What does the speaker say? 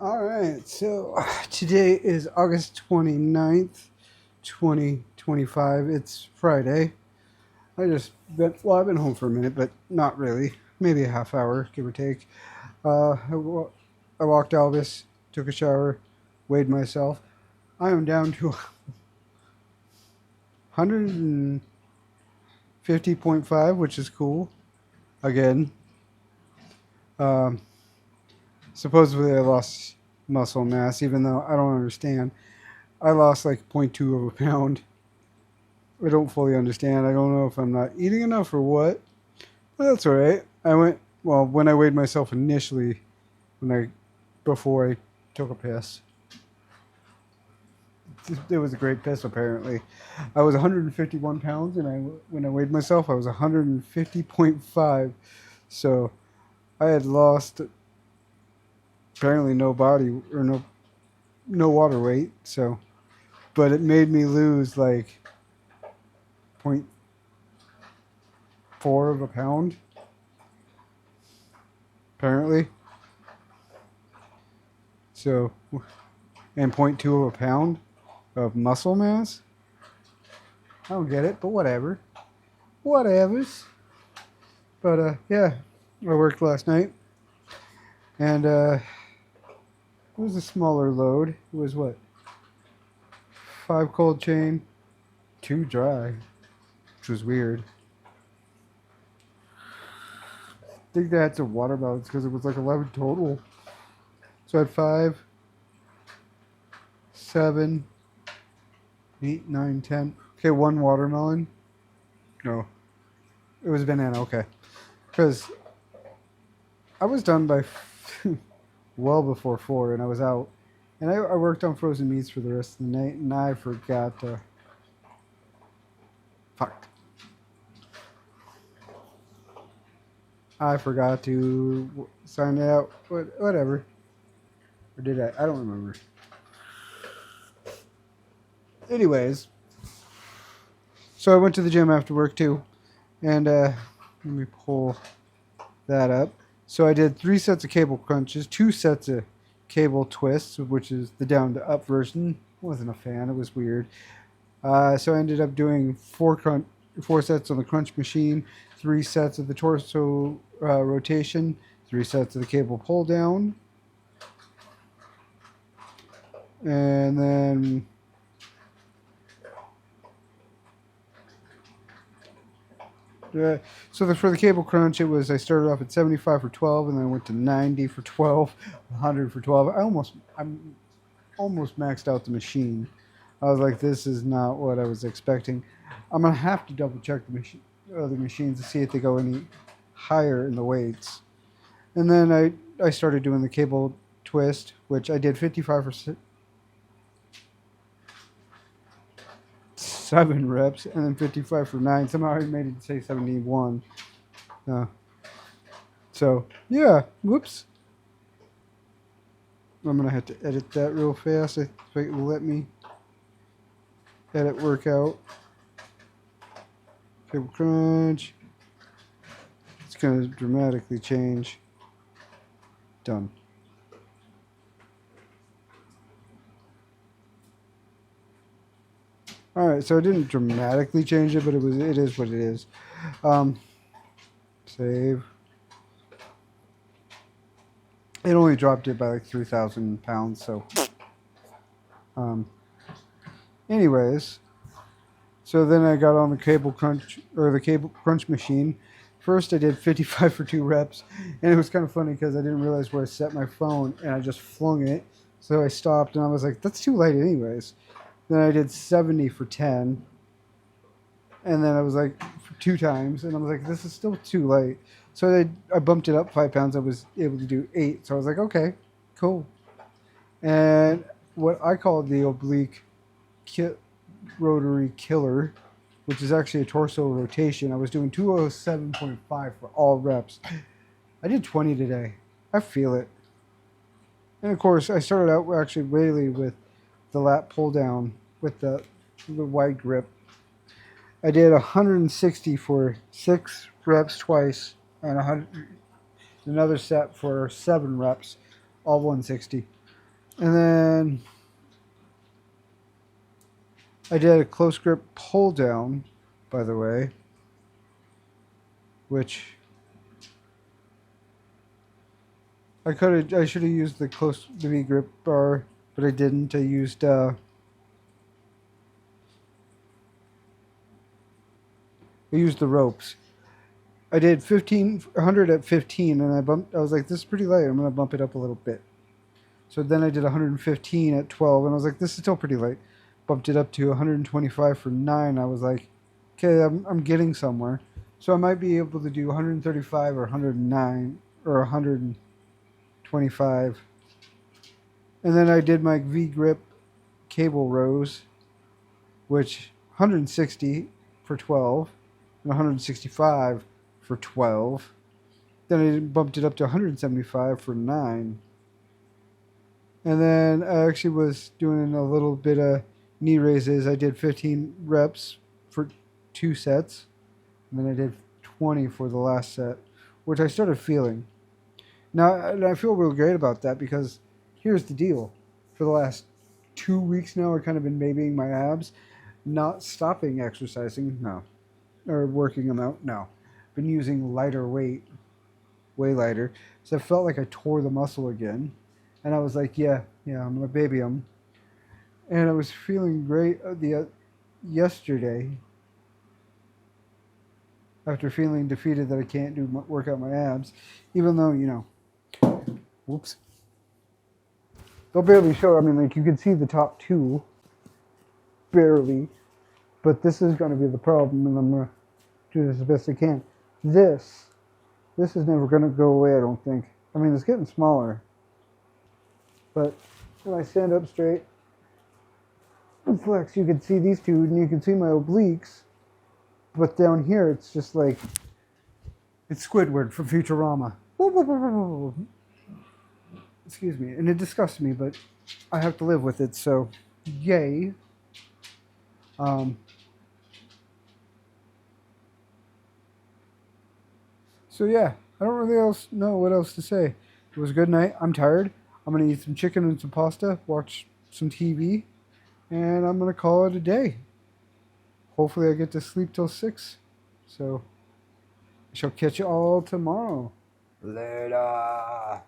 All right, so today is August 29th, 2025. It's Friday. I've been home for a minute, but not really. Maybe a half hour, give or take. I walked Elvis, took a shower, weighed myself. I am down to 150.5, which is cool. Again, um, supposedly I lost muscle mass, even though I don't understand. I lost like point 0.2 of a pound. I don't fully understand. I don't know if I'm not eating enough or what. But that's all right. When I weighed myself initially, when I before I took a piss. It was a great piss apparently. I was 151 pounds, and when I weighed myself, I was 150.5. So I had lost apparently no body or no water weight. So, but it made me lose like point 0.4 of a pound apparently. So, and point 0.2 of a pound of muscle mass. I don't get it, but whatever. Whatevers. But yeah, I worked last night, and it was a smaller load. It was what, 5 cold chain, 2 dry, which was weird. I think they had some water balance because it was like 11 total. So I had 5, 7, 8, 9, 10. Okay, 1 watermelon. No, it was banana. Okay, because I was done by well before 4, and I was out. And I worked on frozen meats for the rest of the night, and I forgot to. Fuck. I forgot to sign it out. Whatever. Or did I? I don't remember. Anyways, so I went to the gym after work too. And let me pull that up. So I did 3 sets of cable crunches, 2 sets of cable twists, which is the down to up version. Wasn't a fan. It was weird. So I ended up doing 4 sets on the crunch machine, 3 sets of the torso rotation, 3 sets of the cable pull down, and then for the cable crunch, I started off at 75 for 12, and then I went to 90 for 12, 100 for 12. I'm almost maxed out the machine. I was like, this is not what I was expecting. I'm gonna have to double check the machines to see if they go any higher in the weights. And then I started doing the cable twist, which I did 55 for 7 reps, and then 55 for 9. Somehow I made it say 71. Uh, so yeah, whoops. I'm gonna have to edit that real fast. If it will let me edit workout. Cable crunch. It's gonna dramatically change. Done. All right, so it didn't dramatically change it, but it is what it is. Save. It only dropped it by like 3,000 pounds. So, um, anyways, so then I got on the cable crunch machine. First, I did 55 for 2 reps, and it was kind of funny because I didn't realize where I set my phone, and I just flung it. So I stopped, and I was like, "That's too late, anyways." Then I did 70 for 10, and then I was like, for 2 times, and I was like, "This is still too late." So I bumped it up 5 pounds. I was able to do 8. So I was like, "Okay, cool." And what I call the oblique rotary killer, which is actually a torso rotation. I was doing 207.5 for all reps. I did 20 today. I feel it. And of course, I started out actually really with the lat pull down with the wide grip. I did 160 for 6 reps twice, and another set for 7 reps, all 160. And then I did a close grip pull down, by the way, which I should have used the V grip bar, but I didn't. I used the ropes. I did 100 at 15, and I was like, this is pretty light. I'm gonna bump it up a little bit. So then I did 115 at 12, and I was like, this is still pretty light. Bumped it up to 125 for 9. I was like, okay, I'm getting somewhere. So I might be able to do 135 or 109 or 125. And then I did my V grip cable rows, which 160 for 12 and 165 for 12. Then I bumped it up to 175 for 9. And then I actually was doing a little bit of knee raises. I did 15 reps for 2 sets. And then I did 20 for the last set, which I started feeling. Now, and I feel real great about that because here's the deal. For the last 2 weeks now, I've kind of been babying my abs. Not stopping exercising, no. Or working them out, no. Been using lighter weight, way lighter. So I felt like I tore the muscle again. And I was like, yeah, I'm going to baby them. And I was feeling great yesterday after feeling defeated that I can't work out my abs. Even though, whoops. They'll barely show. I mean, like, you can see the top 2. Barely. But this is going to be the problem, and I'm going to do this as best I can. This is never going to go away, I don't think. I mean, it's getting smaller. But when I stand up straight and flex, you can see these 2, and you can see my obliques. But down here, it's just like, it's Squidward from Futurama. Excuse me. And it disgusts me, but I have to live with it, so yay. So yeah, I don't really know what else to say. It was a good night. I'm tired. I'm going to eat some chicken and some pasta, watch some TV, and I'm going to call it a day. Hopefully I get to sleep till 6. So I shall catch you all tomorrow. Later.